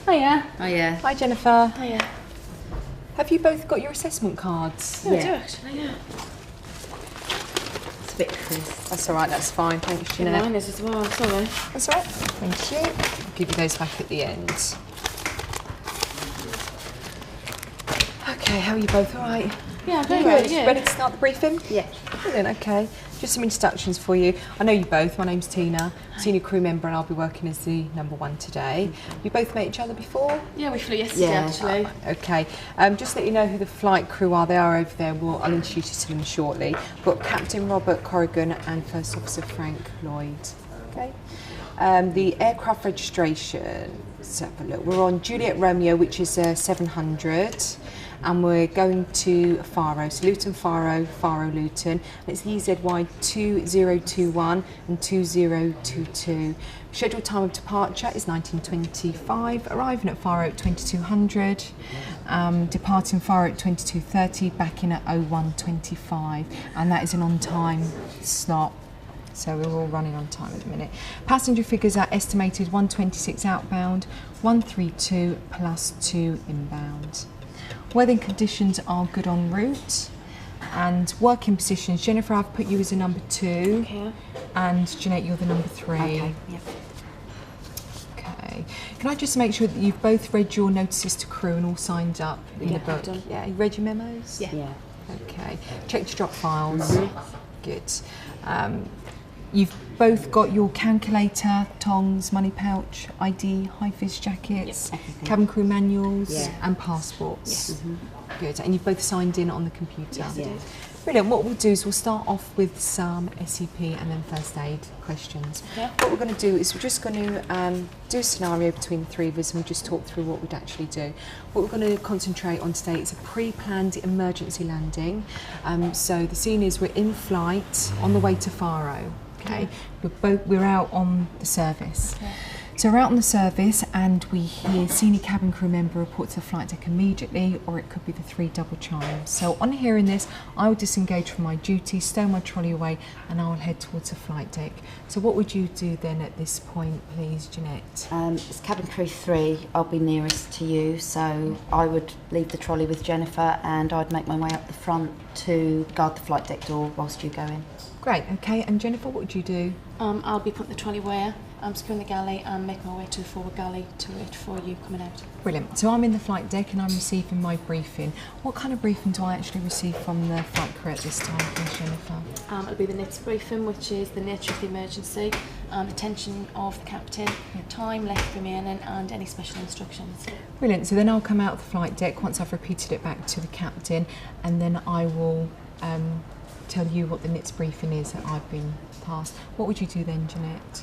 Hiya. Hiya. Hi Jennifer. Hiya. Have you both got your assessment cards? Yeah, I do actually, yeah. It's a bit crisp. That's alright, that's fine. Thanks, Yeah, Jeanette. mine is as well, sorry. That's alright. Thank you. I'll give you those back at the end. Okay, how are you both? Alright? Yeah, very Good. good, yeah. Ready to start the briefing? Yeah. Brilliant, okay. Just some introductions for you. I know you both. My name's Tina, senior crew member, and I'll be working as the number one today. You both met each other before? Yeah, we flew yesterday actually. Okay. Just to let you know who the flight crew are. They are over there. I'll introduce you to them shortly. But Captain Robert Corrigan and First Officer Frank Lloyd. Okay. The aircraft registration. Let's have a look. We're on Juliet Romeo, which is 700. And we're going to Faro, so Luton Faro, Faro Luton. And it's the EZY 2021 and 2022. Scheduled time of departure is 19:25. Arriving at Faro at 2200. Departing Faro at 22:30. Back in at 01:25. And that is an on-time slot. So we're all running on time at the minute. Passenger figures are estimated 126 outbound, 132 plus 2 inbound. Weather conditions are good en route. And working positions, Jennifer, I've put you as a number 2. Okay. And Jeanette, you're the number 3. Okay. Yep. Okay. Can I just make sure that you've both read your notices to crew and all signed up in the book? I've done. Yeah, you read your memos? Yeah. Yeah. Okay. Checked your drop files. Good. You've both got your calculator, tongs, money pouch, ID, high-vis jackets, cabin crew manuals, and passports. Good. And you've both signed in on the computer. Yes, I did. Brilliant. What we'll do is we'll start off with some SEP and then first aid questions. Yeah. What we're going to do is we're just going to do a scenario between the three of us and we'll just talk through what we'd actually do. What we're going to concentrate on today is a pre-planned emergency landing. So the scene is we're in flight on the way to Faro. Okay, we're out on the service. Yeah. So we're out on the service and we hear senior cabin crew member report to the flight deck immediately, or it could be the 3 double chimes. So on hearing this, I will disengage from my duty, stow my trolley away, and I will head towards the flight deck. So what would you do then at this point, please, Jeanette? It's cabin crew 3. I'll be nearest to you, so I would leave the trolley with Jennifer and I'd make my way up the front to guard the flight deck door whilst you go in. Great, okay. And Jennifer, what would you do? I'll be putting the trolley where I'm securing the galley and make my way to the forward galley to wait for you coming out. Brilliant. So I'm in the flight deck and I'm receiving my briefing. What kind of briefing do I actually receive from the flight crew at this time, please, Jennifer? It'll be the NITS briefing, which is the nature of the emergency, attention of the captain, time left remaining, and any special instructions. Brilliant. So then I'll come out of the flight deck once I've repeated it back to the captain, and then I will tell you what the NITS briefing is that I've been passed. What would you do then, Jeanette?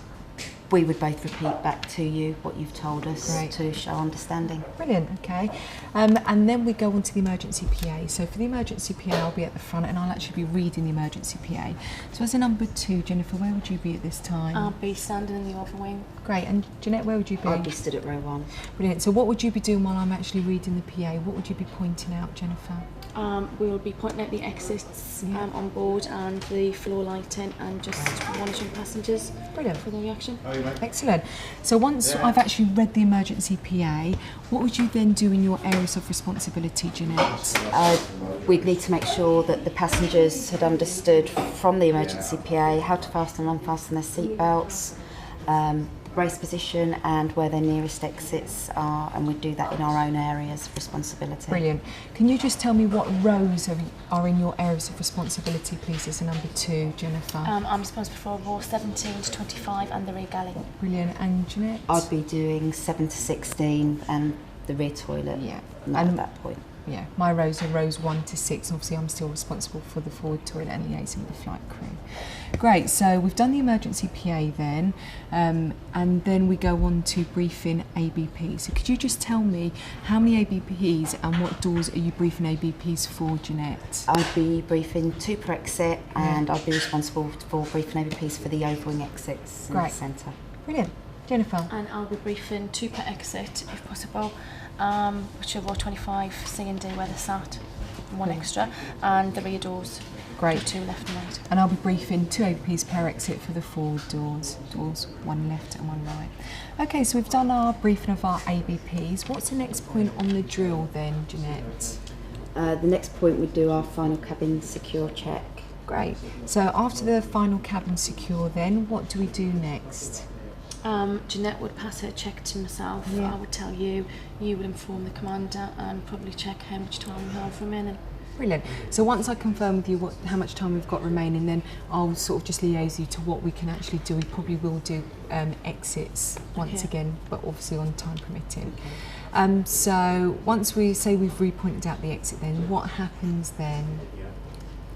We would both repeat back to you what you've told us Great. to show understanding. Brilliant, okay. And then we go on to the emergency PA. So for the emergency PA, I'll be at the front and I'll actually be reading the emergency PA. So as a number 2, Jennifer, where would you be at this time? I'll be standing in the other wing. Great, and Jeanette, where would you be? I'd be stood at row 1. Brilliant. So what would you be doing while I'm actually reading the PA? What would you be pointing out, Jennifer? We will be pointing out the exits on board and the floor lighting and just monitoring passengers Brilliant. for the reaction. Excellent. So once I've actually read the emergency PA, what would you then do in your areas of responsibility, Jeanette? We'd need to make sure that the passengers had understood from the emergency PA how to fasten and unfasten their seatbelts, brace position and where their nearest exits are, and we'd do that in our own areas of responsibility. Brilliant. Can you just tell me what rows are in your areas of responsibility, please, as a number 2, Jennifer? I'm responsible for row 17 to 25 and the rear galley. Brilliant. And Jeanette? I'd be doing 7 to 16 and the rear toilet. Yeah. Not at that point. Yeah, my rows are rows 1 to 6. Obviously, I'm still responsible for the forward toilet and liaising with the flight crew. Great, so we've done the emergency PA then, and then we go on to briefing ABP. So could you just tell me how many ABPs and what doors are you briefing ABPs for, Jeanette? I'd be briefing 2 per exit and I'd be responsible for briefing ABPs for the overwing exits in the centre. Brilliant. Jennifer? And I'll be briefing 2 per exit if possible, which are row 25 C and D where they're sat, 1 extra, and the rear doors. Great. Just 2 left and right. And I'll be briefing 2 ABPs per exit for the forward doors. Doors 1 left and 1 right. Okay, so we've done our briefing of our ABPs. What's the next point on the drill then, Jeanette? The next point we do our final cabin secure check. Great. So after the final cabin secure then, what do we do next? Jeanette would pass her check to myself. Yeah. I would tell you, you would inform the commander and probably check how much time we have remaining. Brilliant. So once I confirm with you how much time we've got remaining, then I'll sort of just liaise you to what we can actually do. We probably will do exits once Okay. again, but obviously on time permitting. So once we say we've repointed out the exit, then what happens then?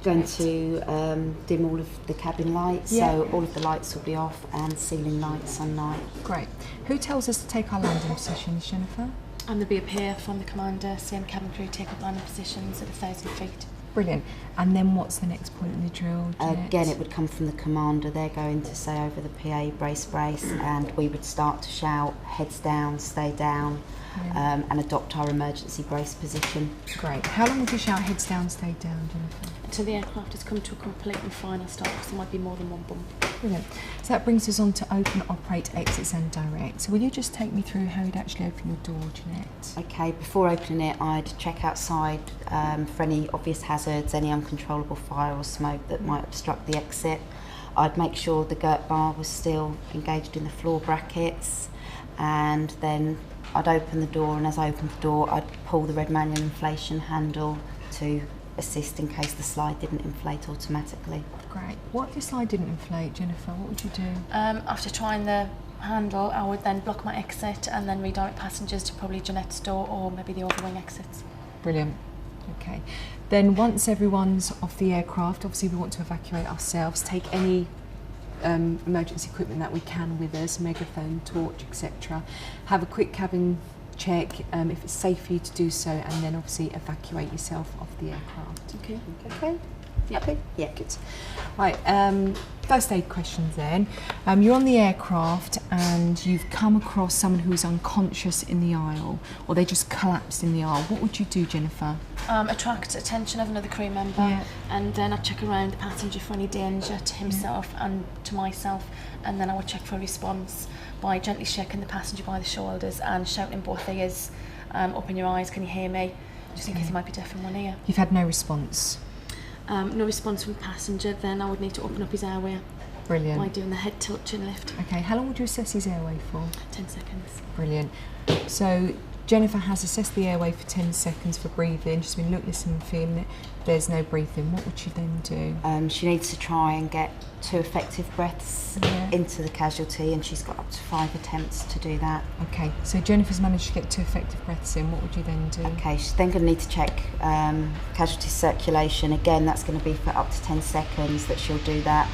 Going to dim all of the cabin lights, Yeah. so all of the lights will be off and ceiling lights on night. Great. Who tells us to take our landing positions, Jennifer? And there'll be a pair from the commander saying cabin crew take up landing positions at 1,000 feet. Brilliant. And then what's the next point in the drill, Jeanette? Again, it would come from the commander. They're going to say over the PA, brace, brace, and we would start to shout, heads down, stay down, and adopt our emergency brace position. Great. How long would you shout heads down, stay down, Jennifer? Until the aircraft has come to a complete and final stop, because there might be more than one bump. Brilliant. So that brings us on to open, operate, exits and direct. So will you just take me through how you'd actually open your door, Jeanette? Okay, before opening it, I'd check outside for any obvious hazards, any uncontrollable fire or smoke that might obstruct the exit. I'd make sure the girt bar was still engaged in the floor brackets, and then I'd open the door, and as I opened the door, I'd pull the red manual inflation handle to assist in case the slide didn't inflate automatically. Great. What if the slide didn't inflate, Jennifer? What would you do? After trying the handle, I would then block my exit and then redirect passengers to probably Jeanette's door or maybe the overwing exits. Brilliant. Okay. Then once everyone's off the aircraft, obviously we want to evacuate ourselves, take any emergency equipment that we can with us, megaphone, torch, etc. Have a quick cabin check if it's safe for you to do so, and then obviously evacuate yourself off the aircraft. Okay. Okay? Yeah. Happy? Yeah, good. Right, first aid questions then. You're on the aircraft and you've come across someone who is unconscious in the aisle, or they just collapsed in the aisle. What would you do, Jennifer? Attract attention of another crew member, Yeah. and then I'd check around the passenger for any danger to himself and to myself, and then I would check for a response by gently shaking the passenger by the shoulders and shouting in both ears, open your eyes, can you hear me? Just in case he might be deaf in one ear. You've had no response. No response from the passenger, then I would need to open up his airway by Brilliant. doing the head tilt chin lift. Okay, how long would you assess his airway for? 10 seconds. Brilliant. So Jennifer has assessed the airway for 10 seconds for breathing. She's been looking, listening, feeling it. There's no breathing. What would she then do? She needs to try and get 2 effective breaths Yeah. into the casualty, and she's got up to 5 attempts to do that. Okay, so Jennifer's managed to get 2 effective breaths in. What would you then do? Okay, she's then going to need to check casualty circulation. Again, that's going to be for up to 10 seconds that she'll do that.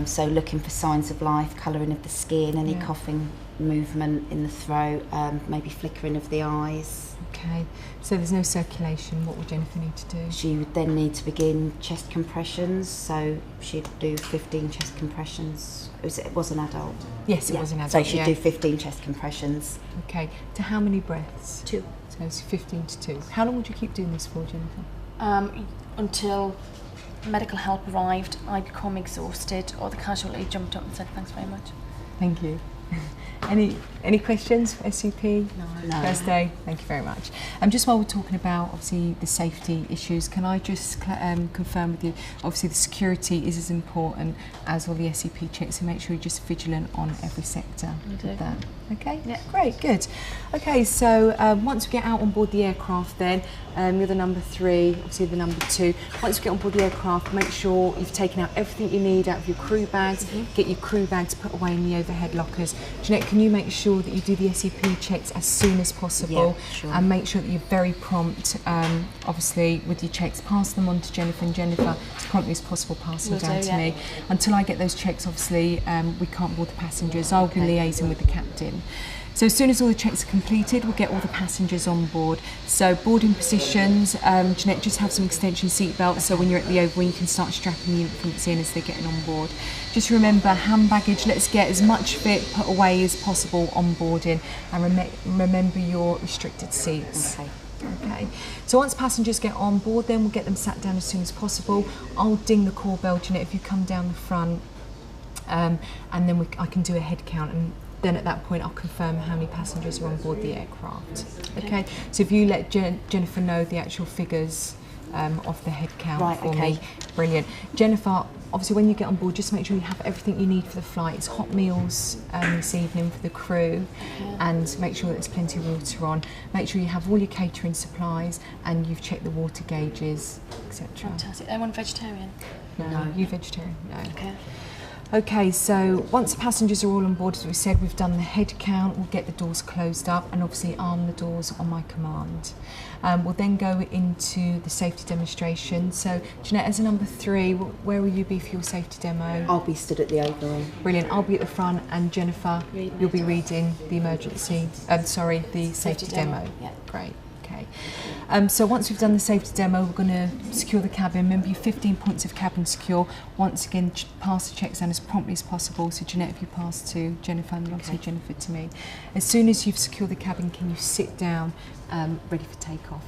So looking for signs of life, colouring of the skin, any Yeah. coughing movement in the throat, maybe flickering of the eyes. Okay, so there's no circulation. What would Jennifer need to do? She would then need to begin chest compressions, so she'd do 15 chest compressions. It was an adult. Yes, it Yeah. was an adult. So she'd yeah. do 15 chest compressions. Okay, to how many breaths? 2. So it's 15 to 2. How long would you keep doing this for, Jennifer? Until medical help arrived, I become exhausted, or the casualty jumped up and said thanks very much. Thank you. Any questions, SCP? No. First day, thank you very much. Just while we're talking about obviously the safety issues, can I just confirm with you, obviously the security is as important as all the SCP checks, so make sure you're just vigilant on every sector Will do. with that. Okay, Yeah. great, good. Okay, so once we get out on board the aircraft then, you're the number 3, obviously the number 2. Once you get on board the aircraft, make sure you've taken out everything you need out of your crew bags, get your crew bags put away in the overhead lockers. Jeanette, can you make sure that you do the SCP checks as soon as possible? Yeah, sure. And make sure that you're very prompt, obviously, with your checks. Pass them on to Jennifer, and Jennifer, as promptly as possible, pass them Will down do, to yeah. me. Until I get those checks, obviously, we can't board the passengers. I'll be liaising with the captain. So as soon as all the checks are completed, we'll get all the passengers on board. So boarding positions, Jeanette, just have some extension seat belts, so when you're at the overwing you can start strapping the infants in as they're getting on board. Just remember, hand baggage, let's get as much of it put away as possible on boarding, and remember your restricted seats. Okay. Okay, so once passengers get on board, then we'll get them sat down as soon as possible. I'll ding the call bell, Jeanette, if you come down the front, and then I can do a head count, and then at that point I'll confirm how many passengers are on board the aircraft. Okay, so if you let Jennifer know the actual figures of the head count for me, brilliant. Jennifer, obviously when you get on board, just make sure you have everything you need for the flight. It's hot meals this evening for the crew, and make sure that there's plenty of water on. Make sure you have all your catering supplies and you've checked the water gauges, etc. Fantastic. Anyone vegetarian? No. You vegetarian? No. Okay. Okay, so once the passengers are all on board, as we said, we've done the head count, we'll get the doors closed up and obviously arm the doors on my command. We'll then go into the safety demonstration. So, Jeanette, as a number 3, where will you be for your safety demo? I'll be stood at the overall. Brilliant, I'll be at the front, and Jennifer, you'll be reading the the safety demo. Yeah. Great. Okay. So once we've done the safety demo, we're going to secure the cabin. Remember, your 15 points of cabin secure. Once again, pass the checks down as promptly as possible. So Jeanette, if you pass to Jennifer, and obviously Jennifer to me. As soon as you've secured the cabin, can you sit down, ready for takeoff?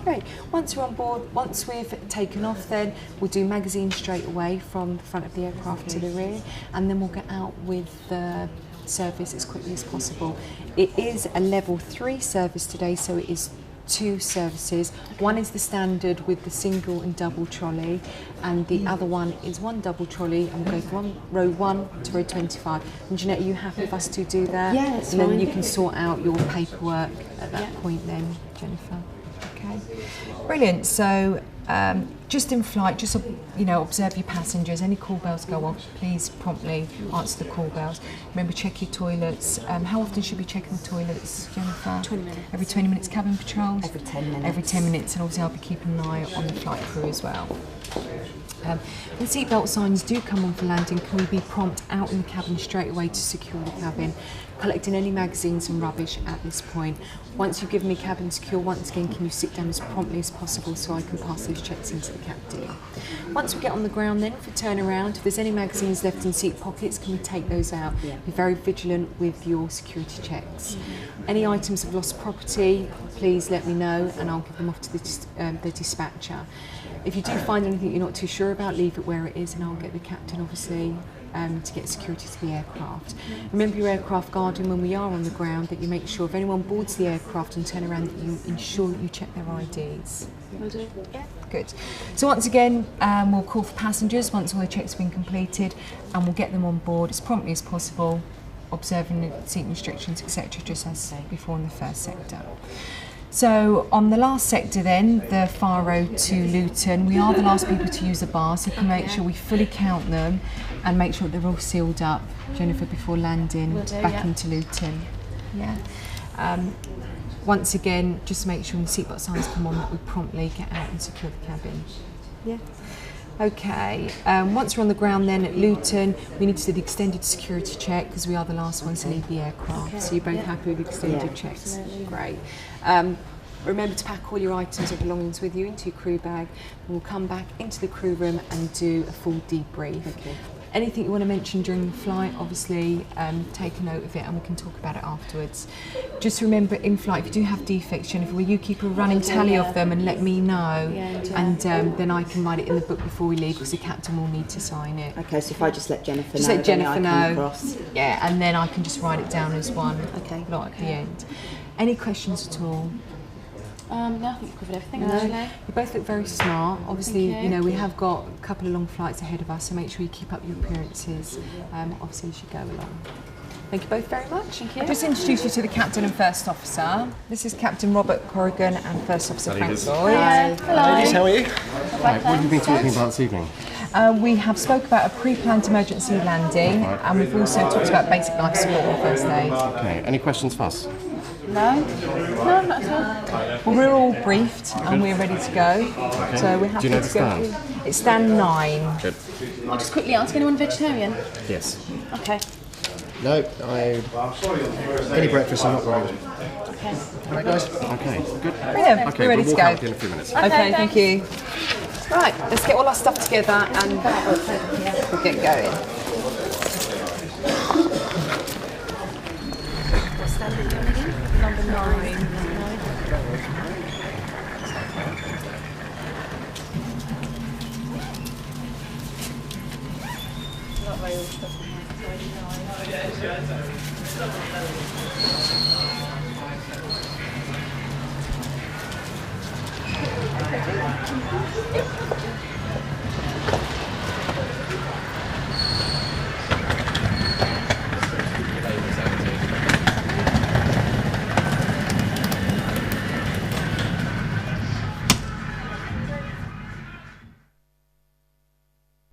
Great. Once we're on board, once we've taken off, then we'll do magazine straight away from the front of the aircraft to the rear, and then we'll get out with the service as quickly as possible. It is a level 3 service today, so it is 2 services. One is the standard with the single and double trolley, and the other one is 1 double trolley, and we'll go from row 1 to row 25. And Jeanette, are you happy with us to do that? Yeah, that's and then fine. you can sort out your paperwork at that point then, Jennifer. Okay, brilliant. So just in flight, just observe your passengers. Any call bells go off, please promptly answer the call bells. Remember, check your toilets. How often should we be checking the toilets, Jennifer? 20 minutes. Every 20 minutes. Cabin patrols? Every 10 minutes. Every 10 minutes, and obviously I'll be keeping an eye on the flight crew as well. When seatbelt signs do come on for landing, can we be prompt out in the cabin straight away to secure the cabin, collecting any magazines and rubbish at this point. Once you've given me cabin secure, once again, can you sit down as promptly as possible so I can pass those checks into the captain. Once we get on the ground then, for turnaround, if there's any magazines left in seat pockets, can we take those out? Be very vigilant with your security checks. Any items of lost property, please let me know and I'll give them off to the dispatcher. If you do find anything you're not too sure about, leave it where it is and I'll get the captain, obviously, to get security to the aircraft. Remember your aircraft guardian when we are on the ground that you make sure if anyone boards the aircraft and turn around that you ensure that you check their IDs. Will do. Yeah, good. So once again, we'll call for passengers once all the checks have been completed and we'll get them on board as promptly as possible, observing the seat restrictions, etc., just as before in the first sector. So on the last sector then, the far road to Luton, we are the last people to use the bar, so we can make sure we fully count them and make sure they're all sealed up, Jennifer, before landing back into Luton. Yeah. Once again, just make sure when the seatbelt signs come on that we promptly get out and secure the cabin. Yeah. Okay, once we're on the ground then at Luton, we need to do the extended security check because we are the last ones to leave the aircraft. Okay. So you're both happy with the extended checks? Absolutely. Great. Remember to pack all your items or belongings with you into your crew bag. We'll come back into the crew room and do a full debrief. Okay. Anything you want to mention during the flight, obviously take a note of it and we can talk about it afterwards. Just remember in flight, if you do have defects, Jennifer, will you keep a running tally of them and let me know? And then I can write it in the book before we leave because the captain will need to sign it. Okay, so if I just let Jennifer know, just let Jennifer know. Across. Yeah, and then I can just write it down as one lot at the end. Any questions at all? No, I think you've covered everything actually. You both look very smart. Obviously, we have got a couple of long flights ahead of us, so make sure you keep up your appearances, obviously, as you go along. Thank you both very much. Thank you. I'll just introduce you to the captain and first officer. This is Captain Robert Corrigan and First Officer Frank Lloyd. Hi. Hello. Ladies, how are you? Right, what have you been talking about this evening? We have spoke about a pre-planned emergency landing, and we've also talked about basic life support and first aid. Okay, any questions for us? No, not at all. Well, we're all briefed and we're ready to go. Okay. So we're happy Do you know to the go. stand? It's stand 9. Good. I'll just quickly ask, anyone vegetarian? Yes. Okay. No, any breakfast, I'm not worried. Okay. All right, guys? Okay, good. Brilliant. Okay, we're ready we'll to walk go. out in a few minutes. Okay, thank you. Right, let's get all our stuff together and we'll get going. Number 9.